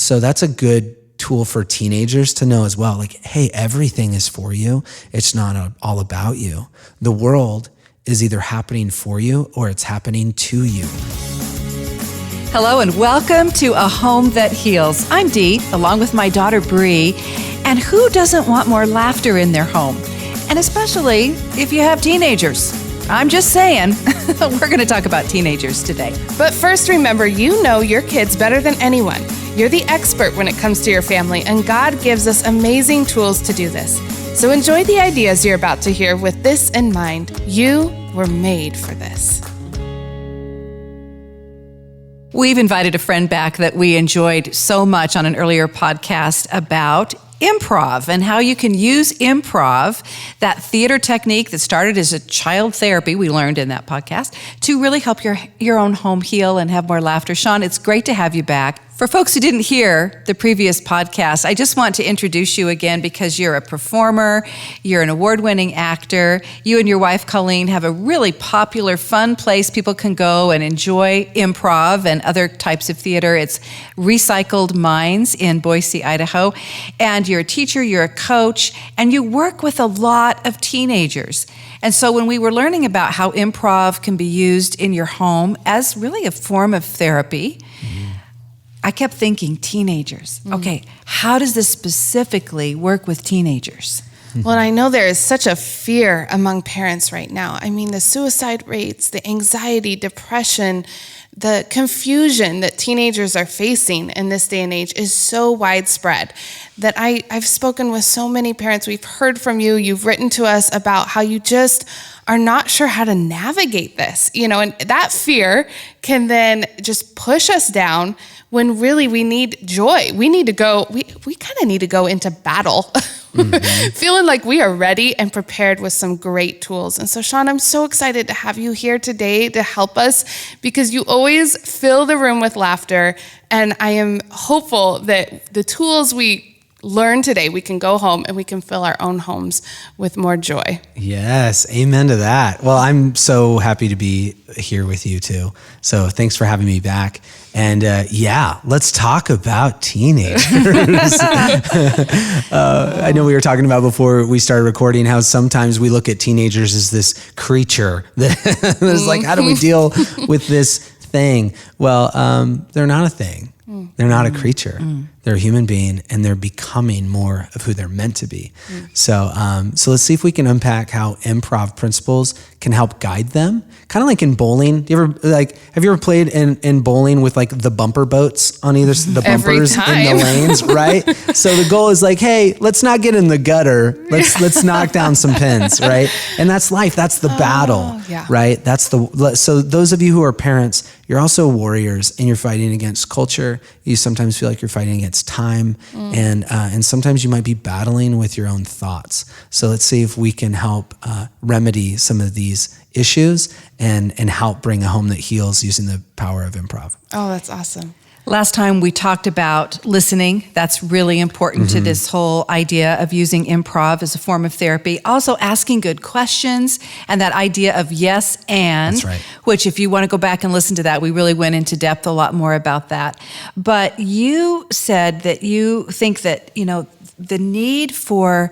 So that's a good tool for teenagers to know as well. Like, hey, everything is for you. It's not all about you. The world is either happening for you or it's happening to you. Hello and welcome to A Home That Heals. I'm Dee, along with my daughter Bree. And who doesn't want more laughter in their home? And especially if you have teenagers. I'm just saying, we're going to talk about teenagers today. But first, remember, you know your kids better than anyone. You're the expert when it comes to your family, and God gives us amazing tools to do this. So enjoy the ideas you're about to hear with this in mind. You were made for this. We've invited a friend back that we enjoyed so much on an earlier podcast about improv and how you can use improv, that theater technique that started as a child therapy we learned in that podcast, to really help your own home heal and have more laughter. Sean, it's great to have you back. For folks who didn't hear the previous podcast, I just want to introduce you again because you're a performer, you're an award-winning actor. You and your wife, Colleen, have a really popular, fun place people can go and enjoy improv and other types of theater. It's Recycled Minds in Boise, Idaho. And you're a teacher, you're a coach, and you work with a lot of teenagers. And so when we were learning about how improv can be used in your home as really a form of therapy, I kept thinking teenagers. Okay, how does this specifically work with teenagers? Well, I know there is such a fear among parents right now. I mean, the suicide rates, the anxiety, depression, the confusion that teenagers are facing in this day and age is so widespread that I've spoken with so many parents. We've heard from you. You've written to us about how you just are not sure how to navigate this, and that fear can then just push us down when really we need joy. We need to go, we kind of need to go into battle, feeling like we are ready and prepared with some great tools. And so, Sean, I'm so excited to have you here today to help us because you always fill the room with laughter. And I am hopeful that the tools we learn today, we can go home and we can fill our own homes with more joy. Yes, amen to that. Well, I'm so happy to be here with you too. So thanks for having me back. And let's talk about teenagers. I know we were talking about before we started recording how sometimes we look at teenagers as this creature that is like, how do we deal with this thing? Well, they're not a thing. They're not a creature. They're a human being, and they're becoming more of who they're meant to be. So let's see if we can unpack how improv principles can help guide them. Kind of like in bowling. Have you ever played in bowling with like the bumper boats on either the bumpers in the lanes, right? So the goal is like, hey, let's not get in the gutter. Let's knock down some pins, right? And that's life. That's the battle, right? So those of you who are parents, you're also warriors, and you're fighting against culture. You sometimes feel like you're fighting against time, and sometimes you might be battling with your own thoughts. So let's see if we can help remedy some of these issues and help bring a home that heals using the power of improv. Oh, that's awesome. Last time we talked about listening. That's really important to this whole idea of using improv as a form of therapy. Also asking good questions and that idea of yes and, that's right. Which if you want to go back and listen to that, we really went into depth a lot more about that. But you said that you think that, the need for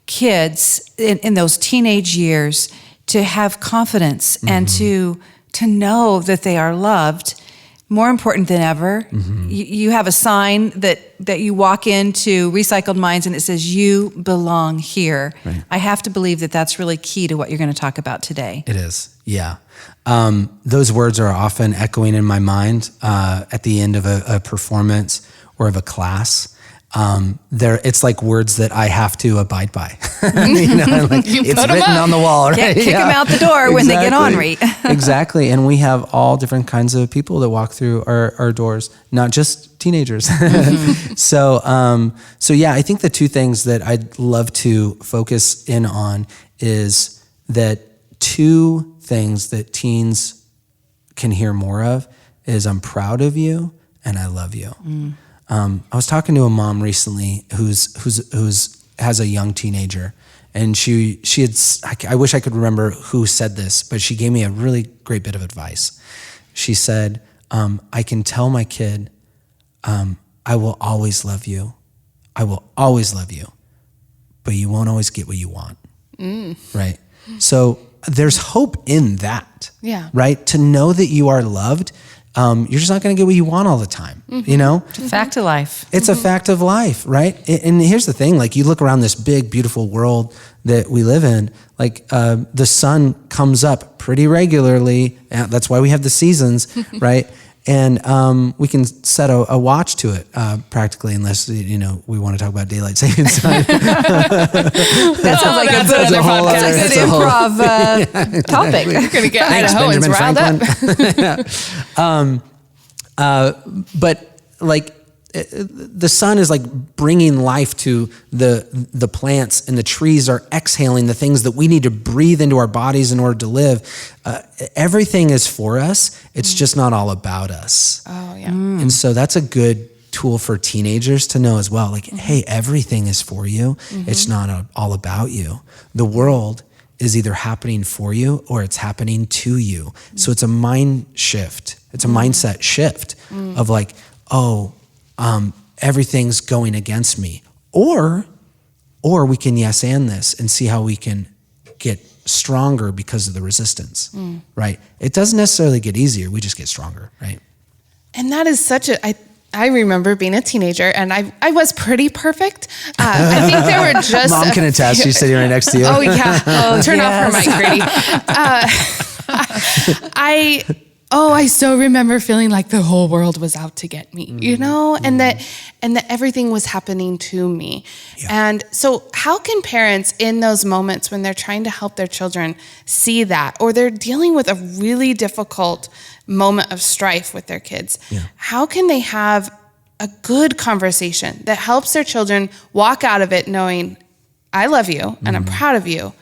kids in those teenage years to have confidence and to know that they are loved, more important than ever. You have a sign that you walk into Recycled Minds and it says, you belong here. Right. I have to believe that that's really key to what you're going to talk about today. It is, yeah. Those words are often echoing in my mind at the end of a performance or of a class. It's like words that I have to abide by. It's written on the wall, right? Can't kick them out the door when they get ornery. Exactly. And we have all different kinds of people that walk through our doors, not just teenagers. So I think the two things that I'd love to focus in on is that two things that teens can hear more of is I'm proud of you and I love you. I was talking to a mom recently who's has a young teenager, and she had, I wish I could remember who said this, but she gave me a really great bit of advice. She said, I can tell my kid, I I will always love you. I will always love you, but you won't always get what you want. Right? So there's hope in that. Yeah. Right? To know that you are loved. You're just not going to get what you want all the time. You know? It's a fact of life. It's a fact of life, right? And here's the thing, like you look around this big, beautiful world that we live in, like the sun comes up pretty regularly. That's why we have the seasons, right? And we can set a watch to it practically, unless, you know, we want to talk about daylight savings time. That sounds like a good improv topic. We're going to get Thanks, Idahoans Benjamin riled up. But like the sun is like bringing life to the plants, and the trees are exhaling the things that we need to breathe into our bodies in order to live. Everything is for us. It's just not all about us. Oh, yeah. And so that's a good tool for teenagers to know as well. Like, hey, everything is for you. It's not all about you. The world is either happening for you or it's happening to you. So it's a mind shift. It's a mindset shift of like, everything's going against me. Or we can yes and this and see how we can get stronger because of the resistance, right? It doesn't necessarily get easier. We just get stronger, right? And that is such I remember being a teenager, and I was pretty perfect. I think there were just Mom can attest. She's sitting right next to you. Oh, yeah. Turn off her mic, Grady. I so remember feeling like the whole world was out to get me, you know, and that everything was happening to me. Yeah. And so how can parents in those moments when they're trying to help their children see that, or they're dealing with a really difficult moment of strife with their kids, how can they have a good conversation that helps their children walk out of it knowing, I love you and I'm proud of you,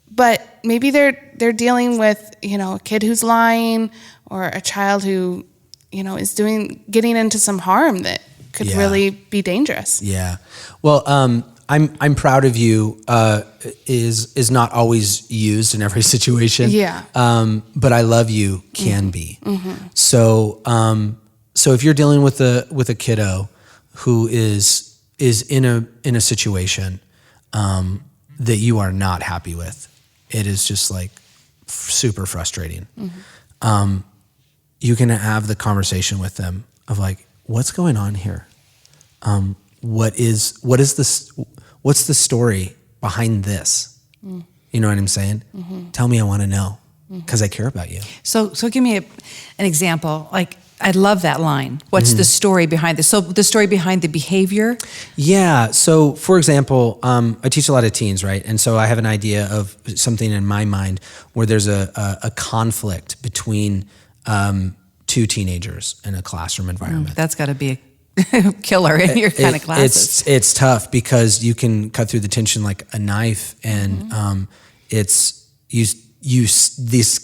but maybe they're dealing with, you know, a kid who's lying, or a child who, you know, is getting into some harm that could really be dangerous. Yeah. Well, I'm proud of you is not always used in every situation. Yeah. But I love you can be. So if you're dealing with a kiddo who is in a situation that you are not happy with, it is just like super frustrating. You can have the conversation with them of like, what's going on here? What's the story behind this? You know what I'm saying? Tell me, I want to know, because I care about you. So give me an example. Like, I love that line. What's the story behind this? So the story behind the behavior? Yeah. So for example, I teach a lot of teens, right? And so I have an idea of something in my mind where there's a conflict between two teenagers in a classroom environment. That's got to be a killer in your kind of classes. It's tough because you can cut through the tension like a knife, and these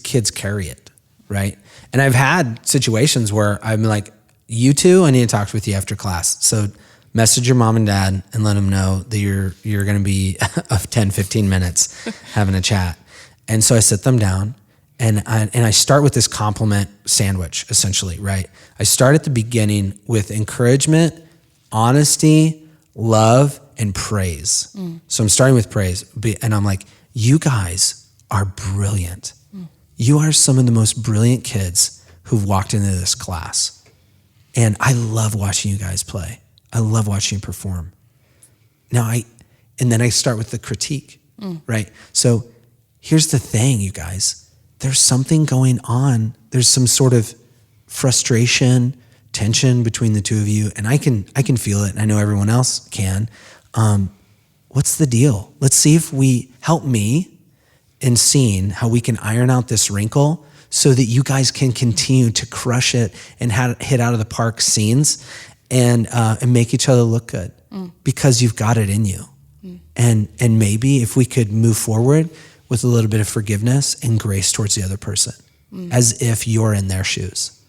kids carry it, right? And I've had situations where I'm like, you two, I need to talk with you after class. So message your mom and dad and let them know that you're going to be of 10, 15 minutes having a chat. And so I sit them down and I start with this compliment sandwich, essentially, right? I start at the beginning with encouragement, honesty, love, and praise. So I'm starting with praise, and I'm like, you guys are brilliant. You are some of the most brilliant kids who've walked into this class. And I love watching you guys play. I love watching you perform. And then I start with the critique, right? So here's the thing, you guys. There's something going on. There's some sort of frustration, tension between the two of you. And I can feel it, and I know everyone else can. What's the deal? Let's see if we help me in seeing how we can iron out this wrinkle so that you guys can continue to crush it and hit out of the park scenes and make each other look good because you've got it in you. And maybe if we could move forward with a little bit of forgiveness and grace towards the other person, as if you're in their shoes.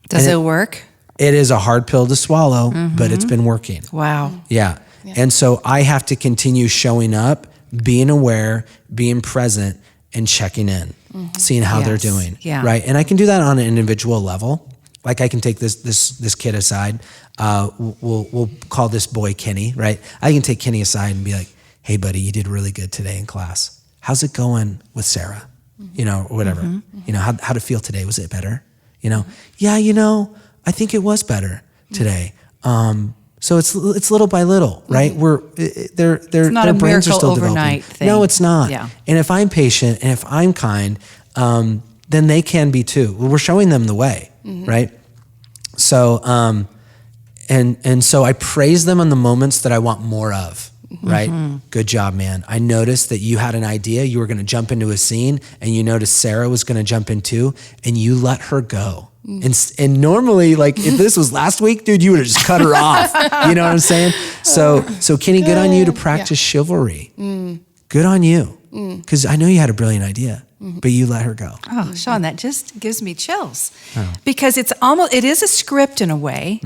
Does it work? It is a hard pill to swallow, but it's been working. Wow. Yeah. And so I have to continue showing up, being aware, being present, and checking in, seeing how they're doing. Yeah. Right. And I can do that on an individual level. Like I can take this kid aside. We'll call this boy Kenny, right? I can take Kenny aside and be like, hey buddy, you did really good today in class. How's it going with Sarah? Or whatever. How'd it feel today? Was it better? Yeah, I think it was better today. So it's little by little, right? It's not a brains are miracle still overnight developing. thing. No, it's not. Yeah. And if I'm patient and if I'm kind, then they can be too. We're showing them the way, right? So, and so I praise them on the moments that I want more of, right? Good job, man. I noticed that you had an idea. You were going to jump into a scene, and you noticed Sarah was going to jump in too, and you let her go. And normally, like if this was last week, dude, you would have just cut her off. You know what I'm saying? So Kenny, good on you to practice chivalry. Good on you, because I know you had a brilliant idea, but you let her go. Oh, Sean, that just gives me chills because it is a script in a way.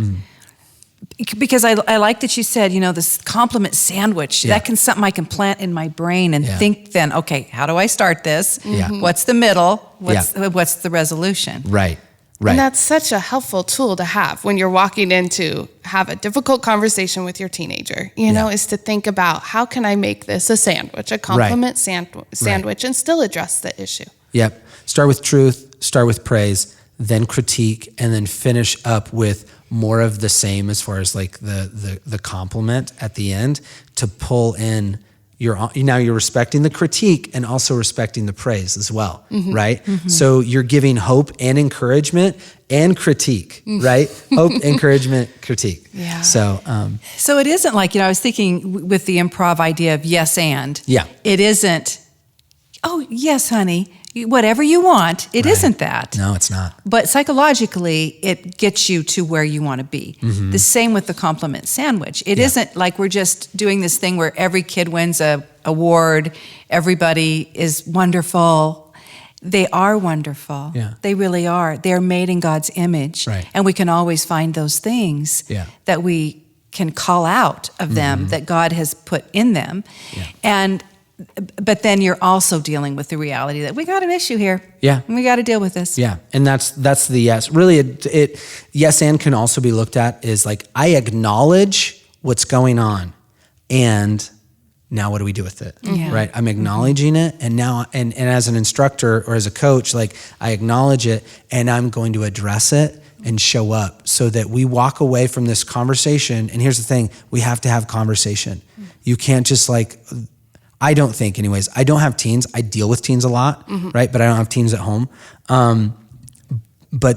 Because I like that you said, this compliment sandwich, that can something I can plant in my brain and think then, okay, how do I start this? What's the middle? What's the resolution? Right. And that's such a helpful tool to have when you're walking in to have a difficult conversation with your teenager, is to think about how can I make this a sandwich, a compliment sandwich, and still address the issue. Yep. Start with truth, start with praise, then critique, and then finish up with more of the same as far as like the compliment at the end to pull in now you're respecting the critique and also respecting the praise as well, right? So you're giving hope and encouragement and critique, right? Hope, encouragement, critique. Yeah. So it isn't like, I was thinking with the improv idea of yes and. Yeah. It isn't, oh, yes, honey, whatever you want. It isn't that. No, it's not. But psychologically, it gets you to where you want to be. The same with the compliment sandwich. It isn't like we're just doing this thing where every kid wins a award, everybody is wonderful. They are wonderful. Yeah. They really are. They're made in God's image. Right. And we can always find those things that we can call out of them that God has put in them. Yeah. But then you're also dealing with the reality that we got an issue here. Yeah. And we got to deal with this. Yeah. And that's the yes. Really, it yes and can also be looked at is like, I acknowledge what's going on. And now what do we do with it? Yeah. Right? I'm acknowledging it. And now, and as an instructor or as a coach, like I acknowledge it and I'm going to address it and show up so that we walk away from this conversation. And here's the thing, we have to have conversation. You can't just I don't think anyways, I don't have teens. I deal with teens a lot, right? But I don't have teens at home. But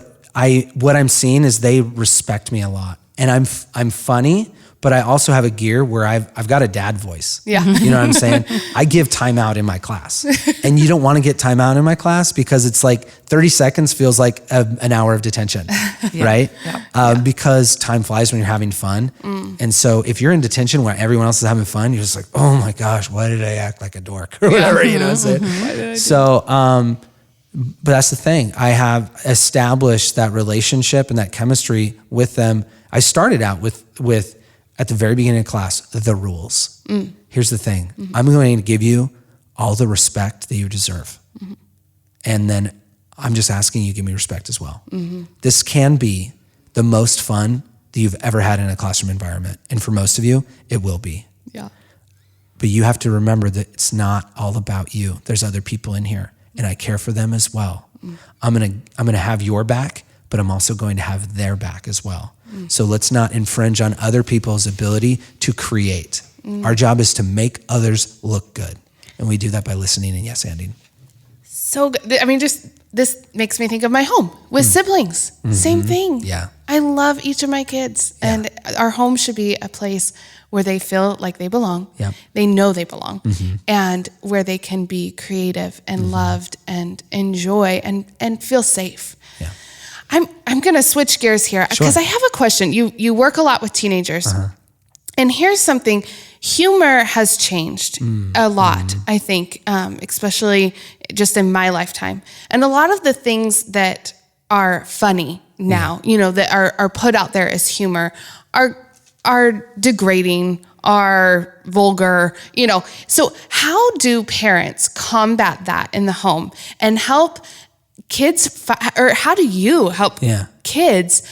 what I'm seeing is they respect me a lot. And I'm funny, but I also have a gear where I've got a dad voice. Yeah. You know what I'm saying? I give time out in my class. And you don't want to get time out in my class because it's like 30 seconds feels like an hour of detention, right? Yeah. Because time flies when you're having fun. And so if you're in detention where everyone else is having fun, you're just like, oh my gosh, why did I act like a dork or whatever, you know what I'm saying? So, but that's the thing. I have established that relationship and that chemistry with them. I started out with at the very beginning of class, the rules. Here's the thing. I'm going to give you all the respect that you deserve. And then I'm just asking you to give me respect as well. This can be the most fun that you've ever had in a classroom environment. And for most of you, it will be. Yeah. But you have to remember that it's not all about you. There's other people in here and I care for them as well. I'm going to have your back, but I'm also going to have their back as well. So let's not infringe on other people's ability to create. Our job is to make others look good. And we do that by listening and yes-anding. So good. I mean, just this makes me think of my home with siblings. Same thing. Yeah. I love each of my kids. And our home should be a place where they feel like they belong. Yeah. They know they belong. And where they can be creative and loved and enjoy and feel safe. Yeah. I'm going to switch gears here because I have a question. You work a lot with teenagers. And here's something. Humor has changed a lot, I think, especially just in my lifetime. And a lot of the things that are funny now, that are put out there as humor are degrading, are vulgar, So how do parents combat that in the home and help how do you help kids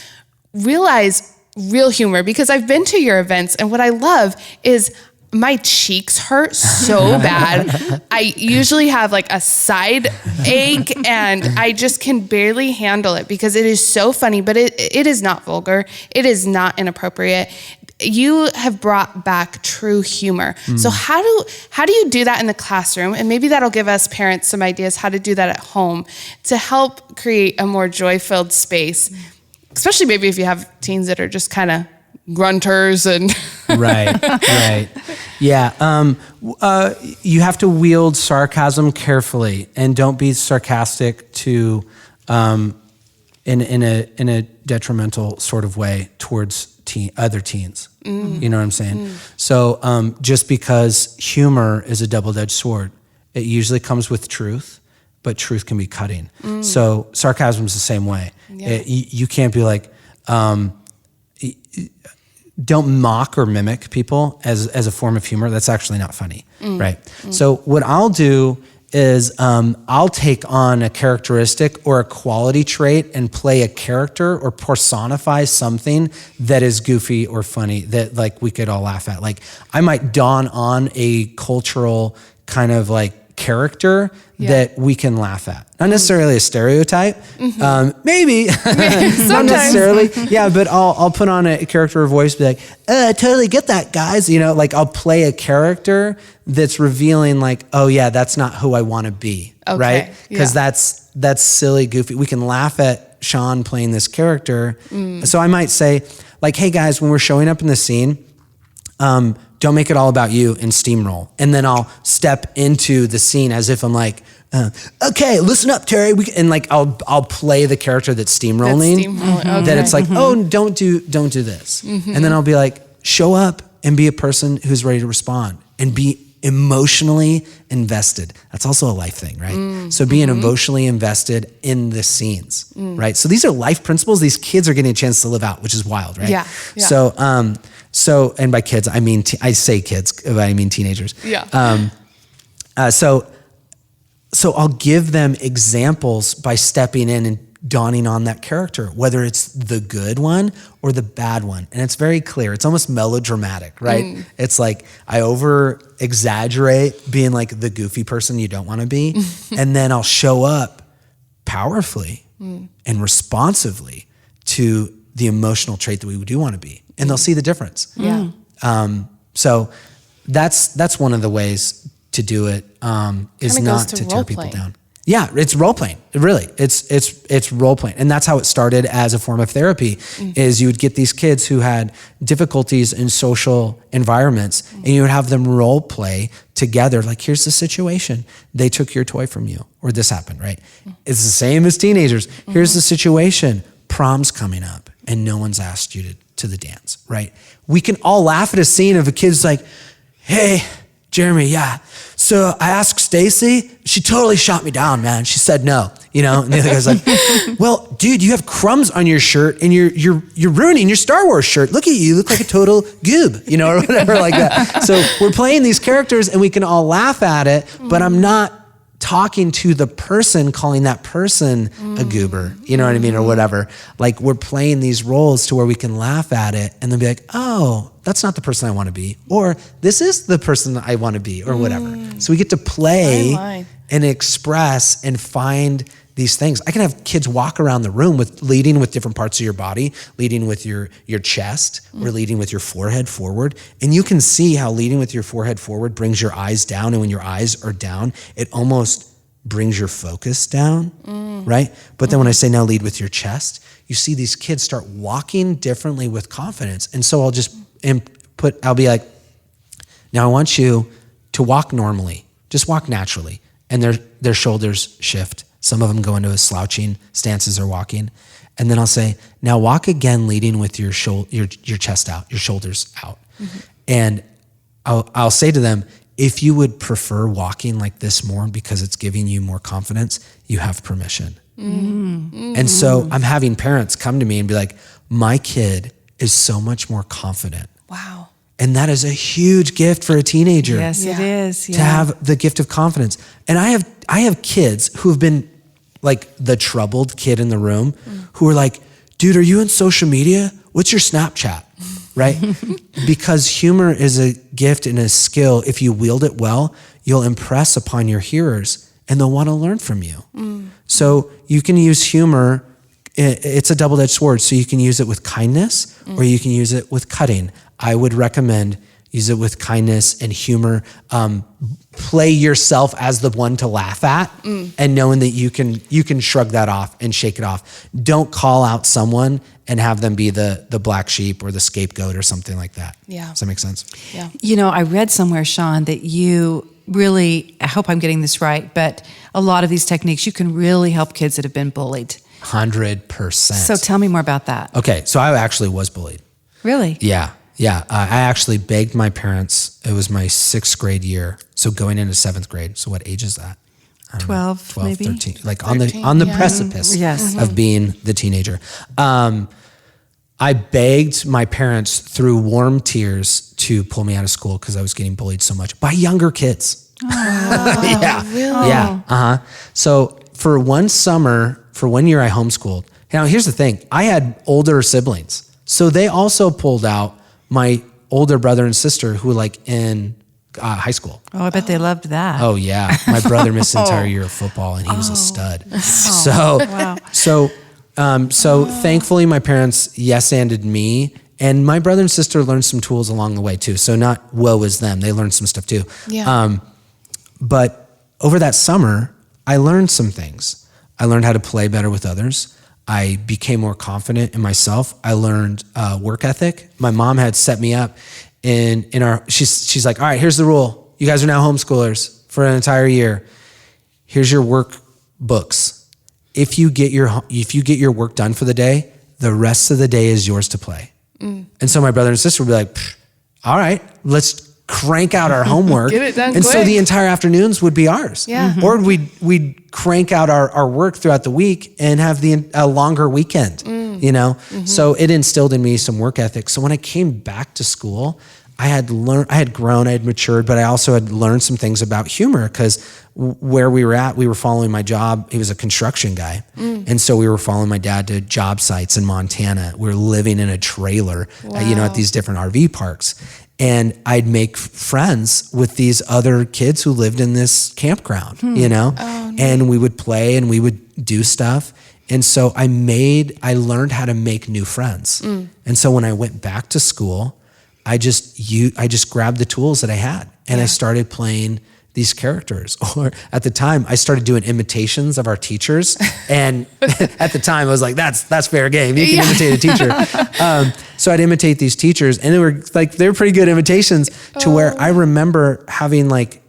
realize real humor? Because I've been to your events, and what I love is my cheeks hurt so bad. I usually have like a side ache, and I just can barely handle it because it is so funny, but it is not vulgar. It is not inappropriate. You have brought back true humor. So how do you do that in the classroom? And maybe that'll give us parents some ideas how to do that at home to help create a more joy-filled space, especially maybe if you have teens that are just kind of grunters and right. Yeah. You have to wield sarcasm carefully, and don't be sarcastic to in a detrimental sort of way towards other teens. You know what I'm saying? So just because humor is a double-edged sword, it usually comes with truth, but truth can be cutting. So sarcasm is the same way. You can't be like, don't mock or mimic people as a form of humor. That's actually not funny, right? So what I'll do is I'll take on a characteristic or a quality trait and play a character or personify something that is goofy or funny that like we could all laugh at. Like I might don on a cultural kind of like character that we can laugh at. Not necessarily a stereotype, maybe, not necessarily. Yeah, but I'll put on a character or voice, be like, I totally get that, guys. You know, like I'll play a character that's revealing like, oh yeah, that's not who I want to be, right? Because that's silly, goofy. We can laugh at Sean playing this character. So I might say like, hey guys, when we're showing up in the scene, don't make it all about you and steamroll. And then I'll step into the scene as if I'm like, okay, listen up, Terry. And like, I'll play the character that's steamrolling. That it's like, oh, don't do this. And then I'll be like, show up and be a person who's ready to respond and be emotionally invested. That's also a life thing, right? So being emotionally invested in the scenes, right? So these are life principles these kids are getting a chance to live out, which is wild, right? So, and by kids, I mean, I say kids, but I mean teenagers. So I'll give them examples by stepping in and donning on that character, whether it's the good one or the bad one. And it's very clear. It's almost melodramatic, right? It's like I over exaggerate being like the goofy person you don't want to be. And then I'll show up powerfully and responsively to the emotional trait that we do want to be. And they'll see the difference. So that's one of the ways to do it, is not to tear people down. Yeah, it's role playing. Really, it's role playing, and that's how it started as a form of therapy. Is you would get these kids who had difficulties in social environments, and you would have them role play together. Like, here's the situation: they took your toy from you, or this happened. Right? It's the same as teenagers. Here's the situation: prom's coming up, and no one's asked you to the dance. Right? We can all laugh at a scene of a kid's like, "Hey, Jeremy, yeah. So I asked Stacy, she totally shot me down, man. She said no, you know." And the other guy's like, "Well, dude, you have crumbs on your shirt and you're ruining your Star Wars shirt. Look at you, you look like a total goob," you know, or whatever like that. So we're playing these characters and we can all laugh at it, but I'm not talking to the person, calling that person a goober, you know what I mean, or whatever. Like, we're playing these roles to where we can laugh at it and then be like, oh, that's not the person I want to be, or this is the person I want to be, or whatever. So we get to play and express and find these things. I can have kids walk around the room leading with different parts of your body, leading with your chest, or leading with your forehead forward. And you can see how leading with your forehead forward brings your eyes down. And when your eyes are down, it almost brings your focus down, right? But then when I say now lead with your chest, you see these kids start walking differently with confidence. And so I'll be like, now I want you to walk normally, just walk naturally. And their shoulders shift. Some of them go into a slouching stance as they're walking. And then I'll say, now walk again, leading with your chest out, your shoulders out. And I'll say to them, if you would prefer walking like this more because it's giving you more confidence, you have permission. And so I'm having parents come to me and be like, my kid is so much more confident. Wow. And that is a huge gift for a teenager. Yes, it is. To have the gift of confidence. And I have kids who have been like the troubled kid in the room who were like, dude, are you on social media? What's your Snapchat? Right? Because humor is a gift and a skill. If you wield it well, you'll impress upon your hearers and they'll want to learn from you. So you can use humor. It's a double-edged sword. So you can use it with kindness or you can use it with cutting. I would recommend use it with kindness and humor. Play yourself as the one to laugh at and knowing that you can shrug that off and shake it off. Don't call out someone and have them be the black sheep or the scapegoat or something like that. Yeah. Does that make sense? Yeah. You know, I read somewhere, Sean, that you really, I hope I'm getting this right, but a lot of these techniques, you can really help kids that have been bullied. 100%. So tell me more about that. Okay, so I actually was bullied. Really? Yeah. I actually begged my parents. It was my 6th grade year. So going into 7th grade. So what age is that? 12, maybe? 13. Like 13, on the yeah. precipice Yes. of being the teenager. I begged my parents through warm tears to pull me out of school because I was getting bullied so much by younger kids. Yeah. Really? Yeah. So for one summer, for 1 year, I homeschooled. Now, here's the thing. I had older siblings. So they also pulled out my older brother and sister who were like in high school. Oh, I bet they loved that. Oh yeah. My brother missed the entire year of football and he was a stud. So thankfully my parents yes-anded me, and my brother and sister learned some tools along the way too. So not woe is them. They learned some stuff too. Yeah. But over that summer, I learned some things. I learned how to play better with others. I became more confident in myself. I learned work ethic. My mom had set me up she's like, all right, here's the rule. You guys are now homeschoolers for an entire year. Here's your work books. If you get your work done for the day, the rest of the day is yours to play. And so my brother and sister would be like, all right, let's crank out our homework. Get it done and so quick. the entire afternoons would be ours. Yeah. Or we'd crank out our work throughout the week and have a longer weekend, you know? So it instilled in me some work ethic. So when I came back to school, I had grown, I had matured, but I also had learned some things about humor because where we were at, we were following my job. He was a construction guy. And so we were following my dad to job sites in Montana. We were living in a trailer, at these different RV parks. And I'd make friends with these other kids who lived in this campground, and we would play and we would do stuff. And so I learned how to make new friends. And so when I went back to school, I just grabbed the tools that I had and I started playing these characters. Or at the time I started doing imitations of our teachers. And at the time I was like, that's fair game. You can imitate a teacher. So I'd imitate these teachers and they were pretty good imitations to where I remember having like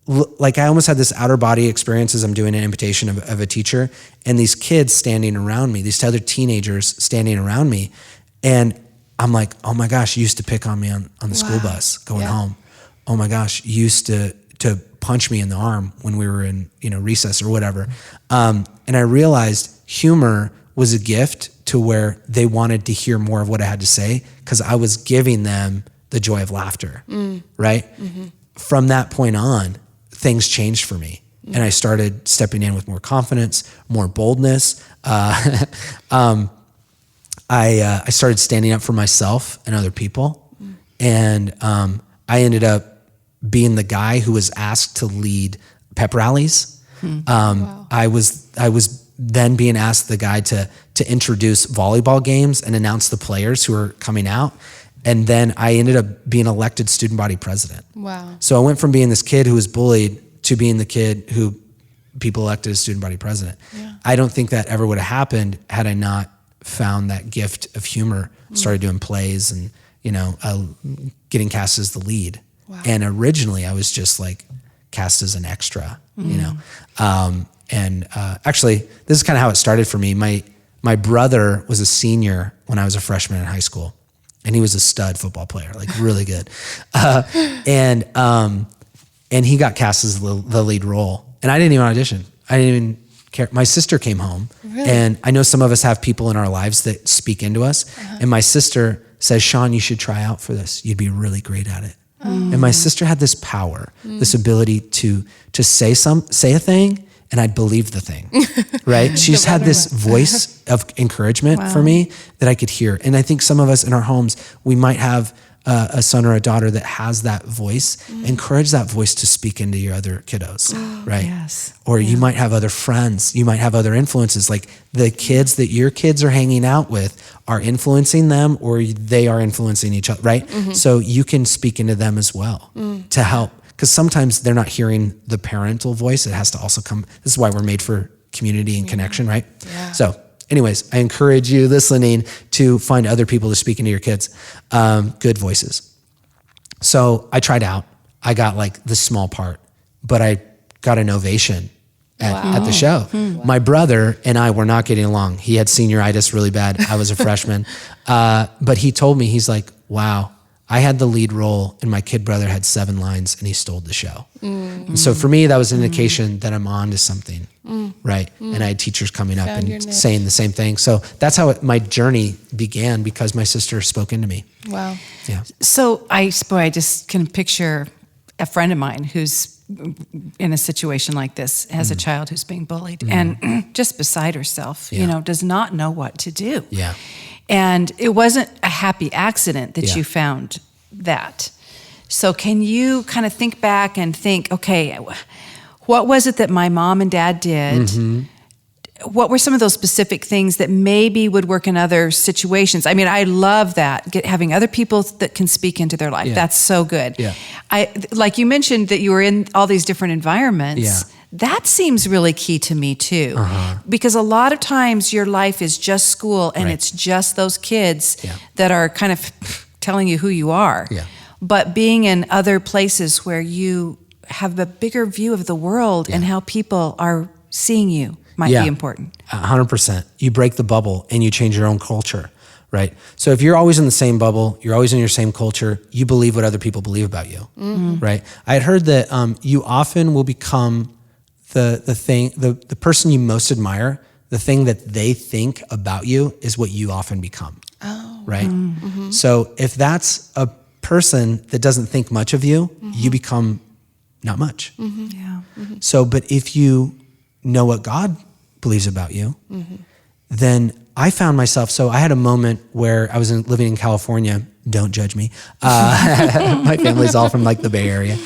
I almost had this outer body experience as I'm doing an imitation of a teacher and these kids standing around me, these other teenagers standing around me. And I'm like, oh my gosh, you used to pick on me on the school bus going home. Oh my gosh, you used to punch me in the arm when we were in recess or whatever. And I realized humor was a gift to where they wanted to hear more of what I had to say because I was giving them the joy of laughter, right? From that point on, things changed for me. And I started stepping in with more confidence, more boldness. I started standing up for myself and other people. And I ended up being the guy who was asked to lead pep rallies. I was then being asked the guy to introduce volleyball games and announce the players who were coming out. And then I ended up being elected student body president. Wow. So I went from being this kid who was bullied to being the kid who people elected as student body president. Yeah. I don't think that ever would have happened had I not found that gift of humor, started doing plays and, getting cast as the lead. Wow. And originally I was just like cast as an extra, actually this is kind of how it started for me. My brother was a senior when I was a freshman in high school and he was a stud football player, like really good. And he got cast as the lead role and I didn't even audition. I didn't even care. My sister came home and I know some of us have people in our lives that speak into us. And my sister says, Sean, you should try out for this. You'd be really great at it. And my sister had this power, this ability to say a thing and I'd believe the thing, right? She's had this voice of encouragement for me that I could hear. And I think some of us in our homes, we might have a son or a daughter that has that voice. Encourage that voice to speak into your other kiddos, right? Yes. Or you might have other friends. You might have other influences. Like the kids that your kids are hanging out with are influencing them, or they are influencing each other, right? So you can speak into them as well to help. Because sometimes they're not hearing the parental voice. It has to also come. This is why we're made for community and connection, right? Yeah. So anyways, I encourage you listening to find other people to speak into your kids. Good voices. So I tried out. I got like the small part, but I got an ovation at the show. My brother and I were not getting along. He had senioritis really bad. I was a freshman. But he told me, he's like, wow, I had the lead role and my kid brother had 7 lines and he stole the show. And so for me, that was an indication that I'm on to something, right? And I had teachers coming up Found your and niche. saying the same thing. So that's how my journey began, because my sister spoke into me. Wow. Yeah. So I just can picture a friend of mine who's in a situation like this, has a child who's being bullied and just beside herself, does not know what to do. Yeah. And it wasn't a happy accident that you found that. So can you kind of think back and think, okay, what was it that my mom and dad did? What were some of those specific things that maybe would work in other situations? I mean, I love that, having other people that can speak into their life. Yeah. That's so good. Yeah. Like you mentioned that you were in all these different environments. Yeah. That seems really key to me too. Because a lot of times your life is just school and it's just those kids that are kind of telling you who you are. Yeah. But being in other places where you have a bigger view of the world and how people are seeing you might be important. 100%. You break the bubble and you change your own culture, right? So if you're always in the same bubble, you're always in your same culture, you believe what other people believe about you, right? I had heard that you often will become the person you most admire. The thing that they think about you is what you often become, right? So if that's a person that doesn't think much of you, you become not much. So, but if you know what God believes about you, then I found myself, so I had a moment where I was living in California. Don't judge me. My family's all from like the Bay Area.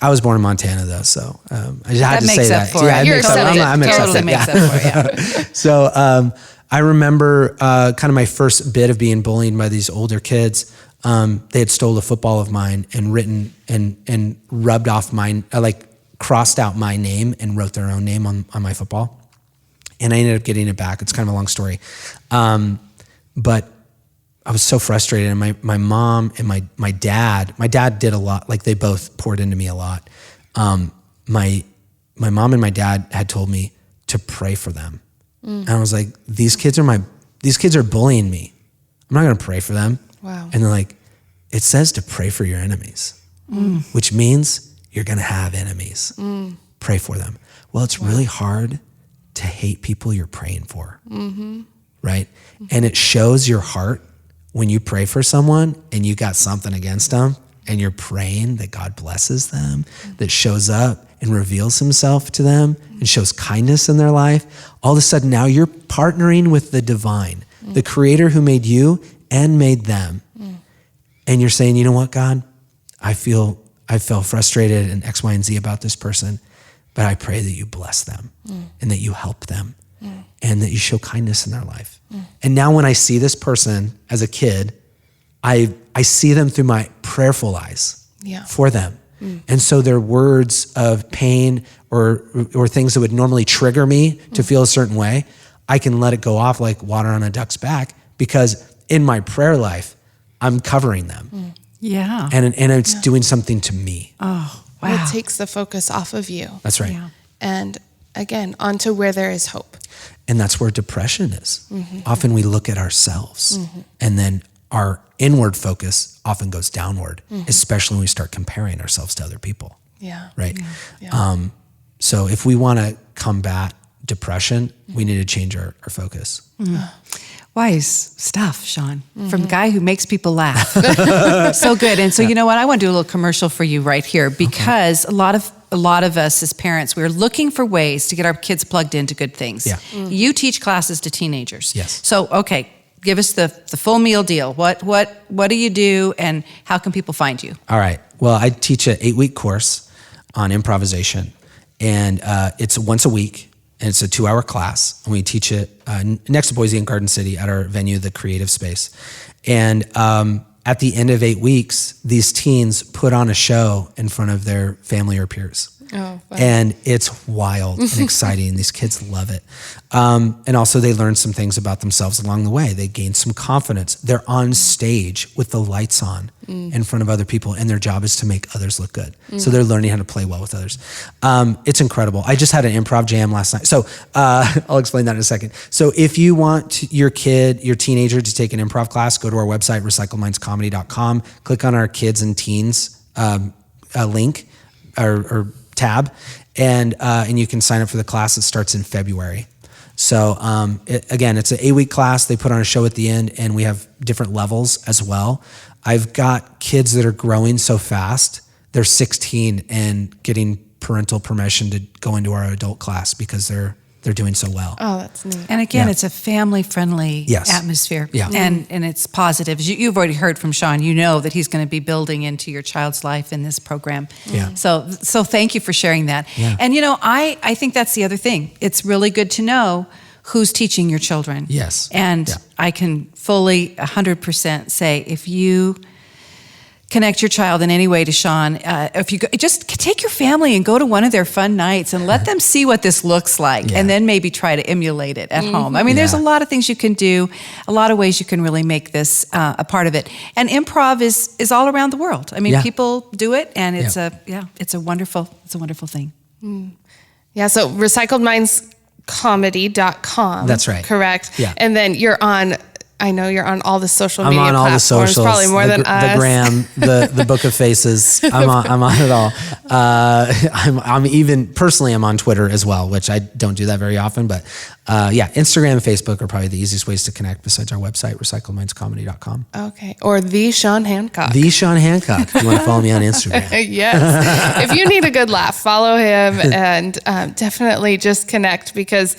I was born in Montana though, so I just had to say that. Yeah, it makes up. I'm totally makes up for it. Yeah. So I remember kind of my first bit of being bullied by these older kids. They had stole a football of mine and written and rubbed off mine, crossed out my name and wrote their own name on my football. And I ended up getting it back. It's kind of a long story. But I was so frustrated. And my mom and my dad did a lot. Like they both poured into me a lot. My mom and my dad had told me to pray for them. And I was like, these kids are bullying me. I'm not going to pray for them. Wow. And they're like, it says to pray for your enemies, which means you're going to have enemies. Pray for them. Well, it's really hard to hate people you're praying for, right? And it shows your heart when you pray for someone and you got something against them and you're praying that God blesses them, that shows up and reveals himself to them and shows kindness in their life. All of a sudden now you're partnering with the divine, the creator who made you and made them. And you're saying, you know what, God, I felt frustrated and X, Y, and Z about this person, but I pray that you bless them and that you help them and that you show kindness in their life. And now when I see this person as a kid, I see them through my prayerful eyes for them. And so their words of pain or things that would normally trigger me to feel a certain way, I can let it go off like water on a duck's back, because in my prayer life, I'm covering them. Yeah. And it's doing something to me. Oh, wow. It takes the focus off of you. That's right. Yeah. And again, onto where there is hope. And that's where depression is. Often we look at ourselves and then our inward focus often goes downward, especially when we start comparing ourselves to other people. Yeah. Right. Yeah. So if we want to combat depression, we need to change our focus. Wise stuff, Sean, from the guy who makes people laugh. So good. And so, you know what? I want to do a little commercial for you right here, because a lot of a lot of us as parents, we're looking for ways to get our kids plugged into good things. Yeah. You teach classes to teenagers. Yes. So, okay, give us the full meal deal. What do you do, and how can people find you? All right. Well, I teach an 8-week course on improvisation, and it's once a week, and it's a 2-hour class, and we teach it next to Boise and Garden City at our venue, the Creative Space. And at the end of 8 weeks, these teens put on a show in front of their family or peers. Oh, wow. And it's wild and exciting. These kids love it. And also they learn some things about themselves along the way. They gain some confidence. They're on stage with the lights on in front of other people, and their job is to make others look good. So they're learning how to play well with others. It's incredible. I just had an improv jam last night. So I'll explain that in a second. So if you want your kid, your teenager to take an improv class, go to our website, recycledmindscomedy.com, click on our kids and teens link or tab, and you can sign up for the class. It starts in February. So again, it's an 8-week class. They put on a show at the end, and we have different levels as well. I've got kids that are growing so fast. They're 16 and getting parental permission to go into our adult class because they're doing so well. Oh, that's neat. And again, it's a family-friendly atmosphere. Yeah. And it's positive. You've already heard from Sean. You know that he's going to be building into your child's life in this program. Yeah. So thank you for sharing that. Yeah. And, I think that's the other thing. It's really good to know who's teaching your children. Yes. And I can fully 100% say if you connect your child in any way to Sean, if you just take your family and go to one of their fun nights and let them see what this looks like, and then maybe try to emulate it at home. I mean, there's a lot of things you can do, a lot of ways you can really make this a part of it. And improv is all around the world. I mean, people do it, and it's a wonderful thing. Yeah, so recycledmindscomedy.com. That's right. Correct. Yeah. And then I know you're on all the social I'm media on all the platforms, socials, probably more than us. the gram, the Book of Faces. I'm on it all. I'm even personally, I'm on Twitter as well, which I don't do that very often. But Instagram and Facebook are probably the easiest ways to connect besides our website, recycledmindscomedy.com. Okay. Or the Sean Hancock. The Sean Hancock. If you want to follow me on Instagram. Yes. If you need a good laugh, follow him and definitely just connect, because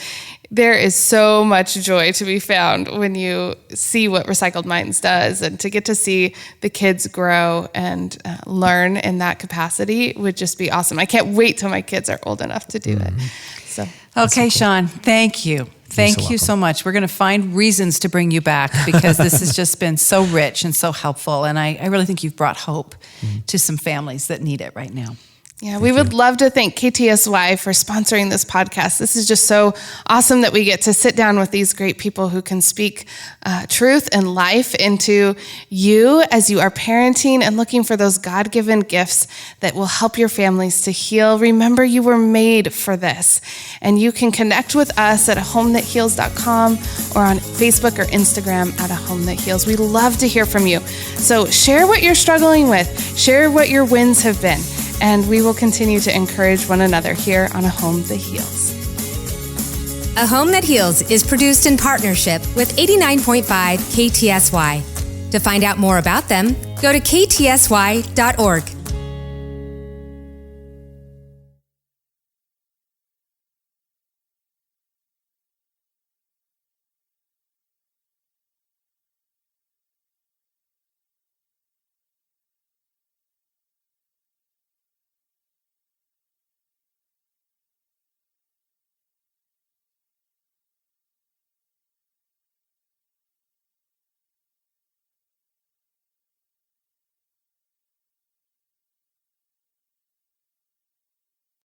there is so much joy to be found when you see what Recycled Minds does, and to get to see the kids grow and learn in that capacity would just be awesome. I can't wait till my kids are old enough to do it. So, okay, Sean, thank you. Thank you so much. We're going to find reasons to bring you back, because this has just been so rich and so helpful. And I really think you've brought hope to some families that need it right now. Yeah, we would love to thank KTSY for sponsoring this podcast. This is just so awesome that we get to sit down with these great people who can speak truth and life into you as you are parenting and looking for those God-given gifts that will help your families to heal. Remember, you were made for this. And you can connect with us at ahomethatheals.com or on Facebook or Instagram at ahomethatheals. We love to hear from you. So share what you're struggling with. Share what your wins have been. And we will continue to encourage one another here on A Home That Heals. A Home That Heals is produced in partnership with 89.5 KTSY. To find out more about them, go to ktsy.org.